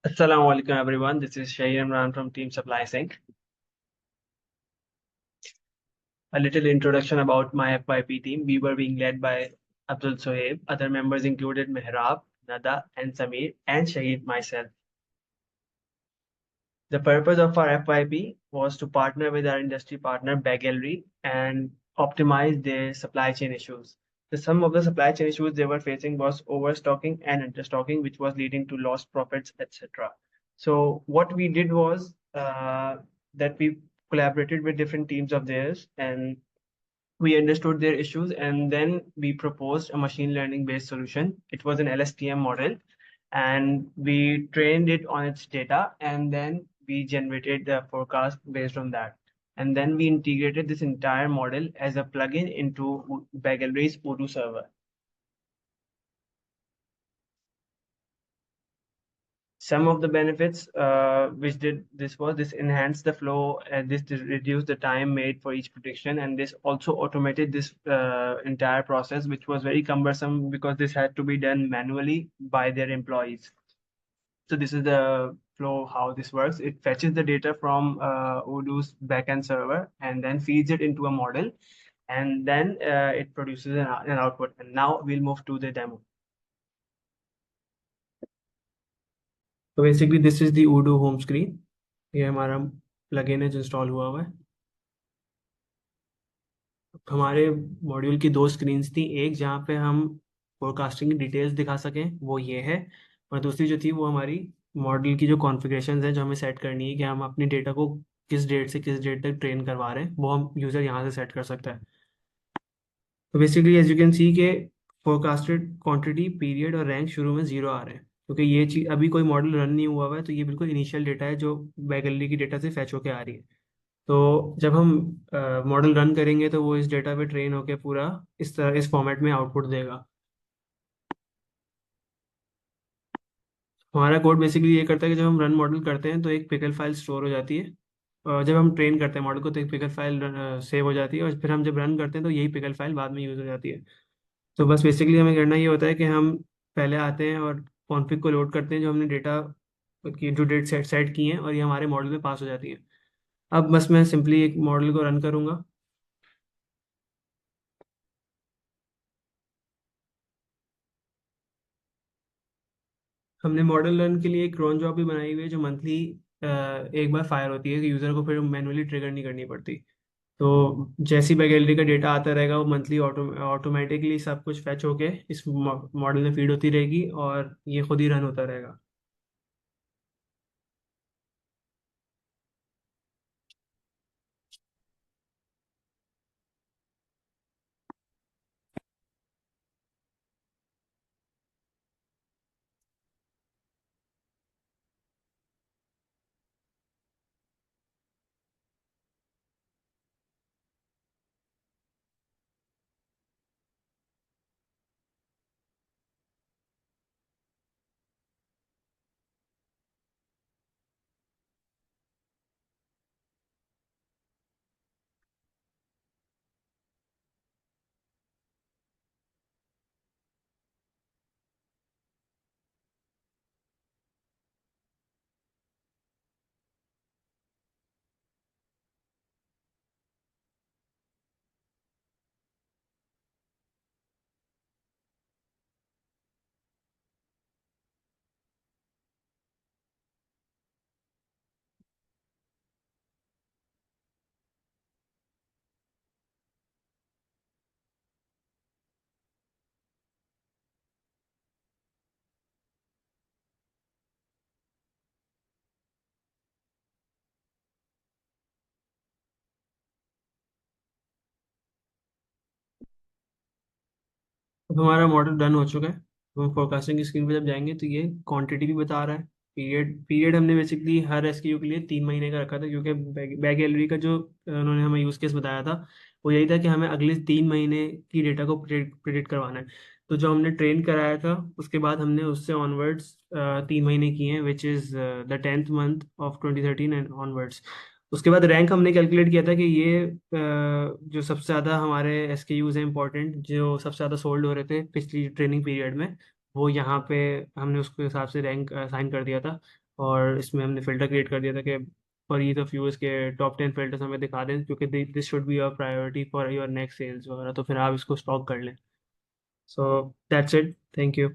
Assalamu alaikum everyone. This is Shahir Imran from Team Supply Sync. A little introduction about my FYP team. We were being led by Abdul Sohaib. Other members included Mehrab, Nada, and Samir, and Shahid myself. The purpose of our FYP was to partner with our industry partner Bagelry and optimize their supply chain issues. Some of the supply chain issues they were facing was overstocking and understocking, which was leading to lost profits, etc. So what we did was that we collaborated with different teams of theirs and we understood their issues and then we proposed a machine learning based solution. It was an LSTM model and we trained it on its data and then we generated the forecast based on that. And then we integrated this entire model as a plugin into Bagelry's Odoo server. Some of the benefits which did this was this enhanced the flow and this reduced the time made for each prediction and this also automated this entire process which was very cumbersome because this had to be done manually by their employees. So this is the flow how this works. It fetches the data from Odoo's backend server and then feeds it into a model and then it produces an output. And now we'll move to the demo. तो basically this is the Odoo home screen. ये हमारा plugin है जो install हुआ हुआ है. हमारे module की दो स्क्रीन्स थी. एक जहाँ पे हम फोरकास्टिंग की डिटेल्स दिखा सकें वो ये है और दूसरी जो थी वो हमारी मॉडल की जो कॉन्फ़िगरेशंस हैं जो हमें सेट करनी है कि हम अपनी डेटा को किस डेट से किस डेट तक ट्रेन करवा रहे हैं वो हम यूज़र यहाँ से सेट कर सकता है. तो basically as you can see के फोरकास्टेड क्वांटिटी पीरियड और रैंक शुरू में जीरो आ रहे हैं क्योंकि ये चीज अभी कोई मॉडल रन नहीं हुआ हुआ है. तो ये बिल्कुल इनिशियल डेटा है जो बैगलरी की डेटा से फैच होके आ रही है. तो जब हम मॉडल रन करेंगे तो वो इस डेटा पे ट्रेन होके पूरा इस तरह इस फॉर्मेट में आउटपुट देगा. हमारा कोड बेसिकली ये करता है कि जब हम रन मॉडल करते हैं तो एक पिकल फाइल स्टोर हो जाती है. और जब हम ट्रेन करते हैं मॉडल को तो एक पिकल फाइल सेव हो जाती है और फिर हम जब रन करते हैं तो यही पिकल फाइल बाद में यूज़ हो जाती है. तो बस बेसिकली हमें करना ये होता है कि हम पहले आते हैं और कॉन्फ़िग को लोड करते हैं जो हमने डेटा की जो डेट सेट सेट की हैं और ये हमारे मॉडल में पास हो जाती है. अब बस मैं सिंपली एक मॉडल को रन करूँगा. हमने मॉडल रन के लिए एक क्रॉन जॉब भी बनाई हुई है जो मंथली एक बार फायर होती है कि यूज़र को फिर मैनुअली ट्रिगर नहीं करनी पड़ती. तो जैसी गैलरी का डेटा आता रहेगा वो मंथली ऑटोमेटिकली सब कुछ फैच होके इस मॉडल में फीड होती रहेगी और ये खुद ही रन होता रहेगा. अब हमारा मॉडल रन हो चुका है. तो हम फोरकास्टिंग की स्क्रीन पे जब जाएंगे तो ये क्वांटिटी भी बता रहा है. पीरियड हमने बेसिकली हर एसक्यू के लिए 3 महीने का रखा था क्योंकि बैग गैलरी का जो उन्होंने हमें यूज़ केस बताया था वो यही था कि हमें अगले 3 महीने की डेटा को प्रिडिक्ट करवाना है. तो जो हमने ट्रेन कराया था उसके बाद हमने उससे ऑनवर्ड्स 3 महीने किए हैं which is the 10th month of 2013 and onwards. उसके बाद रैंक हमने कैलकुलेट किया था कि ये जो सबसे ज़्यादा हमारे एसकेयूज हैं इंपॉर्टेंट जो सबसे ज़्यादा सोल्ड हो रहे थे पिछली ट्रेनिंग पीरियड में वो यहाँ पे हमने उसके हिसाब से रैंक असाइन कर दिया था. और इसमें हमने फ़िल्टर क्रिएट कर दिया था कि फॉर ईज़ ऑफ यूज़ के टॉप 10 फ़िल्टर्स हमें दिखा दें, क्योंकि this should be your priority for your next sales वगैरह, तो फिर आप इसको स्टॉक कर लें। So that's it, thank you.